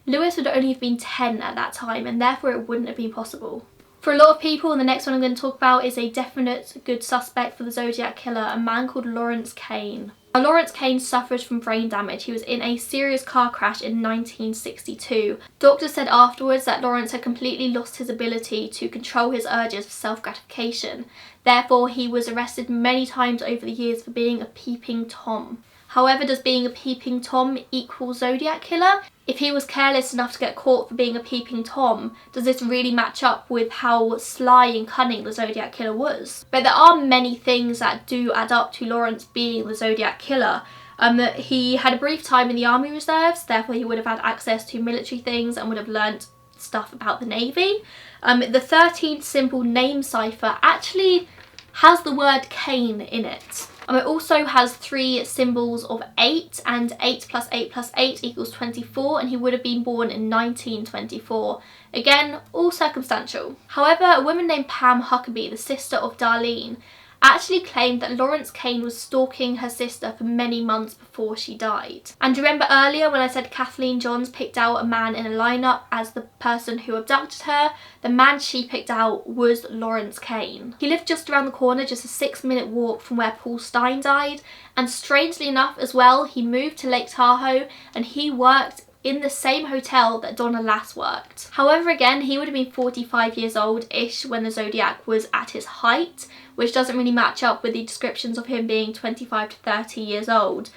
Louis would only have been 10 at that time, and therefore it wouldn't have been possible. For a lot of people, and the next one I'm going to talk about is a definite good suspect for the Zodiac Killer, a man called Lawrence Kane. Now, Lawrence Kane suffered from brain damage. He was in a serious car crash in 1962. Doctors said afterwards that Lawrence had completely lost his ability to control his urges for self-gratification. Therefore, he was arrested many times over the years for being a peeping Tom. However, does being a peeping Tom equal Zodiac Killer? If he was careless enough to get caught for being a peeping Tom, does this really match up with how sly and cunning the Zodiac Killer was? But there are many things that do add up to Lawrence being the Zodiac Killer. He had a brief time in the Army Reserves, therefore he would have had access to military things and would have learnt stuff about the Navy. The 13 symbol name cipher actually has the word Kane in it. It also has 3 symbols of 8, and 8 plus 8 plus 8 equals 24, and he would have been born in 1924. Again, all circumstantial. However, a woman named Pam Huckabee, the sister of Darlene, actually claimed that Lawrence Kane was stalking her sister for many months before she died. And remember earlier when I said Kathleen Johns picked out a man in a lineup as the person who abducted her? The man she picked out was Lawrence Kane. He lived just around the corner, just a 6-minute walk from where Paul Stine died, and strangely enough as well, he moved to Lake Tahoe and he worked in the same hotel that Donna Lass worked. However, again, he would have been 45 years old-ish when the Zodiac was at his height, which doesn't really match up with the descriptions of him being 25 to 30 years old.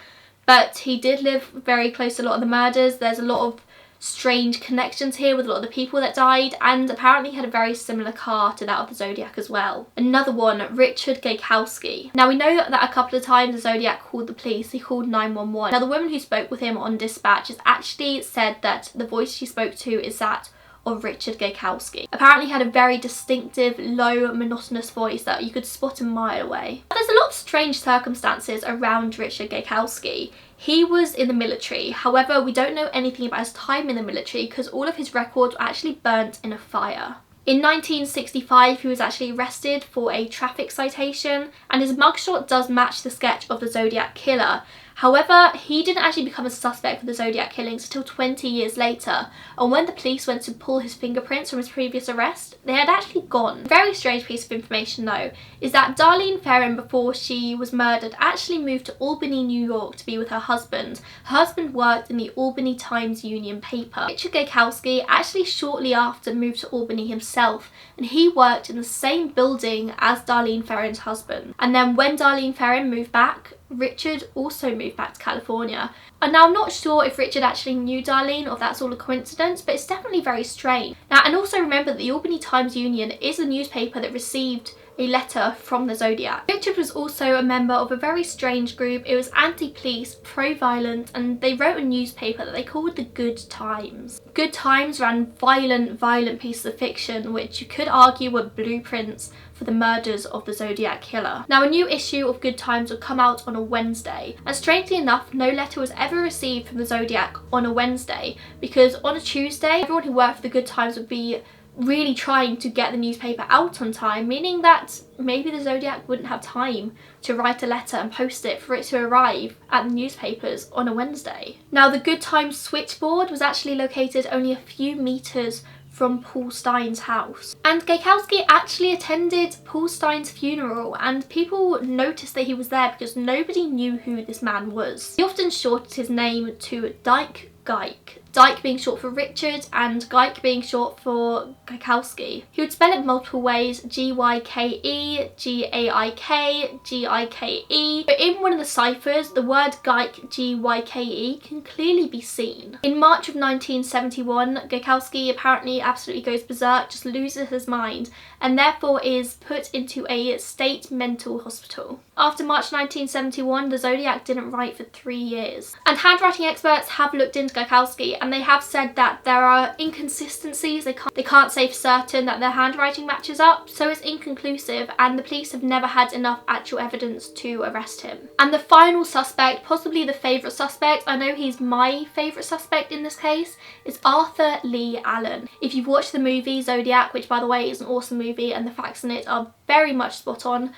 But he did live very close to a lot of the murders. There's a lot of strange connections here with a lot of the people that died, and apparently he had a very similar car to that of the Zodiac as well. Another one, Richard Gajkowski. Now we know that a couple of times the Zodiac called the police, he called 911. Now the woman who spoke with him on dispatch has actually said that the voice she spoke to is that of Richard Gajkowski. Apparently he had a very distinctive, low, monotonous voice that you could spot a mile away. There's a lot of strange circumstances around Richard Gajkowski. He was in the military, however we don't know anything about his time in the military because all of his records were actually burnt in a fire. In 1965 he was actually arrested for a traffic citation, and his mugshot does match the sketch of the Zodiac Killer. However, he didn't actually become a suspect for the Zodiac killings until 20 years later, and when the police went to pull his fingerprints from his previous arrest, they had actually gone. A very strange piece of information though is that Darlene Ferrin, before she was murdered, actually moved to Albany, New York to be with her husband. Her husband worked in the Albany Times-Union paper. Richard Gajkowski actually shortly after moved to Albany himself, and he worked in the same building as Darlene Ferrin's husband. And then when Darlene Ferrin moved back, Richard also moved back to California. And now I'm not sure if Richard actually knew Darlene or if that's all a coincidence, but it's definitely very strange. Now, and also remember that the Albany Times-Union is a newspaper that received a letter from the Zodiac. Richard was also a member of a very strange group. It was anti-police, pro-violent, and they wrote a newspaper that they called the Good Times. Good Times ran violent pieces of fiction which you could argue were blueprints for the murders of the Zodiac Killer. Now a new issue of Good Times would come out on a Wednesday, and strangely enough no letter was ever received from the Zodiac on a Wednesday, because on a Tuesday everyone who worked for the Good Times would be really trying to get the newspaper out on time, meaning that maybe the Zodiac wouldn't have time to write a letter and post it for it to arrive at the newspapers on a Wednesday. Now the Good Times switchboard was actually located only a few meters from Paul Stine's house. And Gajkowski actually attended Paul Stine's funeral, and people noticed that he was there because nobody knew who this man was. He often shortened his name to Dyke Gike. Dyke being short for Richard and Gike being short for Gajkowski. He would spell it multiple ways: G-Y-K-E, G-A-I-K, G-I-K-E. But in one of the ciphers, the word Gike, G-Y-K-E, can clearly be seen. In March of 1971, Gajkowski apparently absolutely goes berserk, just loses his mind, and therefore is put into a state mental hospital. After March 1971, the Zodiac didn't write for 3 years. And handwriting experts have looked into Gajkowski, and they have said that there are inconsistencies. They can't say for certain that their handwriting matches up, so it's inconclusive, and the police have never had enough actual evidence to arrest him. And the final suspect, possibly the favourite suspect, I know he's my favourite suspect in this case, is Arthur Lee Allen. If you've watched the movie Zodiac, which by the way is an awesome movie and the facts in it are very much spot on,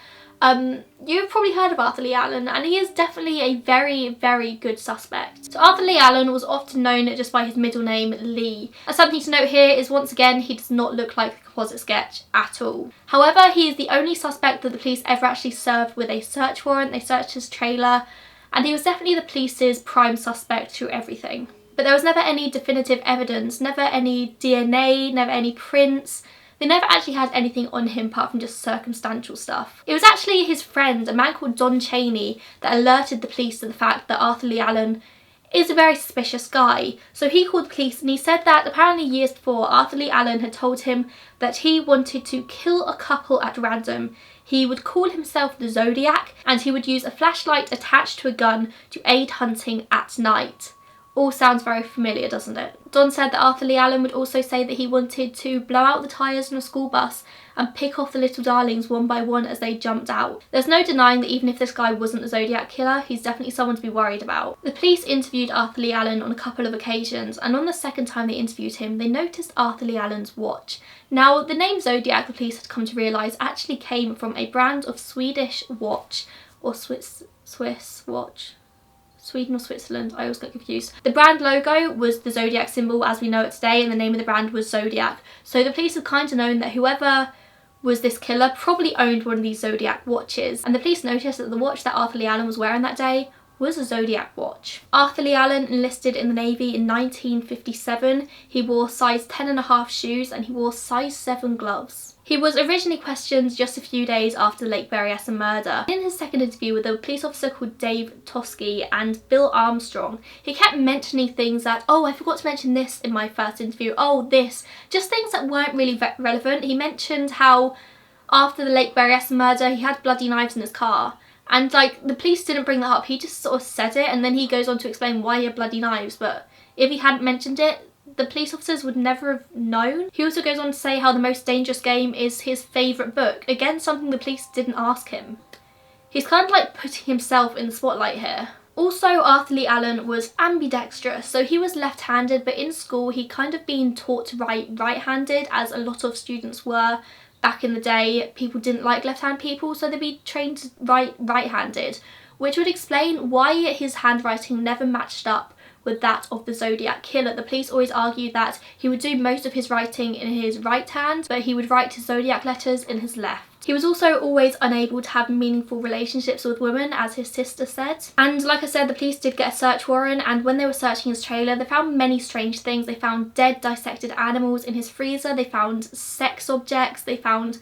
you've probably heard of Arthur Lee Allen, and he is definitely a very good suspect. So Arthur Lee Allen was often known just by his middle name Lee. And something to note here is, once again, he does not look like the composite sketch at all. However, he is the only suspect that the police ever actually served with a search warrant. They searched his trailer, and he was definitely the police's prime suspect through everything. But there was never any definitive evidence, never any DNA, never any prints. They never actually had anything on him apart from just circumstantial stuff. It was actually his friend, a man called Don Cheney, that alerted the police to the fact that Arthur Lee Allen is a very suspicious guy. So he called the police, and he said that apparently years before, Arthur Lee Allen had told him that he wanted to kill a couple at random. He would call himself the Zodiac, and he would use a flashlight attached to a gun to aid hunting at night. All sounds very familiar, doesn't it? Don said that Arthur Lee Allen would also say that he wanted to blow out the tyres on a school bus and pick off the little darlings one by one as they jumped out. There's no denying that even if this guy wasn't the Zodiac Killer, he's definitely someone to be worried about. The police interviewed Arthur Lee Allen on a couple of occasions, and on the second time they interviewed him, they noticed Arthur Lee Allen's watch. Now, the name Zodiac, the police had come to realise, actually came from a brand of Swedish watch, or Swiss watch. Sweden or Switzerland, I always get confused. The brand logo was the Zodiac symbol as we know it today, and the name of the brand was Zodiac. So the police had kind of known that whoever was this killer probably owned one of these Zodiac watches, and the police noticed that the watch that Arthur Lee Allen was wearing that day was a Zodiac watch. Arthur Lee Allen enlisted in the Navy in 1957. He wore size 10.5 shoes and he wore size 7 gloves. He was originally questioned just a few days after the Lake Berryessa murder. In his second interview with a police officer called Dave Toski and Bill Armstrong, he kept mentioning things that, oh, I forgot to mention this in my first interview, oh, this, just things that weren't really relevant. He mentioned how after the Lake Berryessa murder, he had bloody knives in his car. And like, the police didn't bring that up, he just sort of said it, and then he goes on to explain why he had bloody knives, but if he hadn't mentioned it, the police officers would never have known. He also goes on to say how The Most Dangerous Game is his favourite book, again something the police didn't ask him. He's kind of like putting himself in the spotlight here. Also, Arthur Lee Allen was ambidextrous, so he was left-handed, but in school he'd kind of been taught to write right-handed, as a lot of students were. Back in the day, people didn't like left-hand people, so they'd be trained to write right-handed, which would explain why his handwriting never matched up with that of the Zodiac Killer. The police always argued that he would do most of his writing in his right hand, but he would write his Zodiac letters in his left. He was also always unable to have meaningful relationships with women, as his sister said. And like I said, the police did get a search warrant, and when they were searching his trailer, they found many strange things. They found dead, dissected animals in his freezer, they found sex objects, they found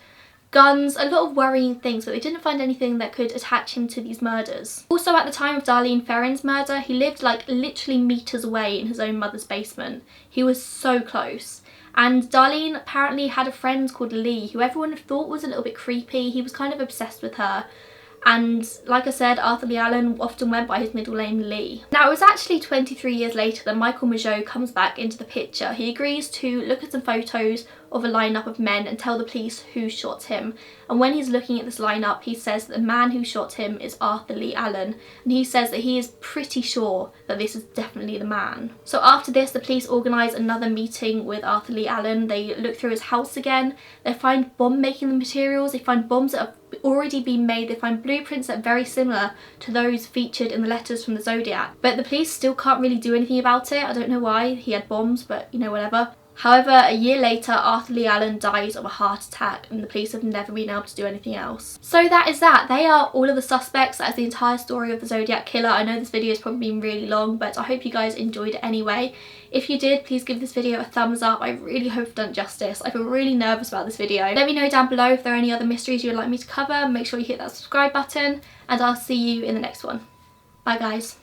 guns, a lot of worrying things, but they didn't find anything that could attach him to these murders. Also, at the time of Darlene Ferrin's murder, he lived like literally meters away in his own mother's basement. He was so close. And Darlene apparently had a friend called Lee, who everyone thought was a little bit creepy. He was kind of obsessed with her. And like I said, Arthur Lee Allen often went by his middle name Lee. Now, it was actually 23 years later that Michael Mageau comes back into the picture. He agrees to look at some photos of a lineup of men and tell the police who shot him. And when he's looking at this lineup, he says that the man who shot him is Arthur Lee Allen, and he says that he is pretty sure that this is definitely the man. So after this, the police organise another meeting with Arthur Lee Allen. They look through his house again, they find bomb making materials, they find bombs that have already been made, they find blueprints that are very similar to those featured in the letters from the Zodiac. But the police still can't really do anything about it. I don't know why, he had bombs, but you know, whatever. However, a year later, Arthur Lee Allen dies of a heart attack, and the police have never been able to do anything else. So that is that. They are all of the suspects. That is the entire story of the Zodiac Killer. I know this video has probably been really long, but I hope you guys enjoyed it anyway. If you did, please give this video a thumbs up. I really hope I've done justice. I feel really nervous about this video. Let me know down below if there are any other mysteries you'd like me to cover. Make sure you hit that subscribe button, and I'll see you in the next one. Bye guys.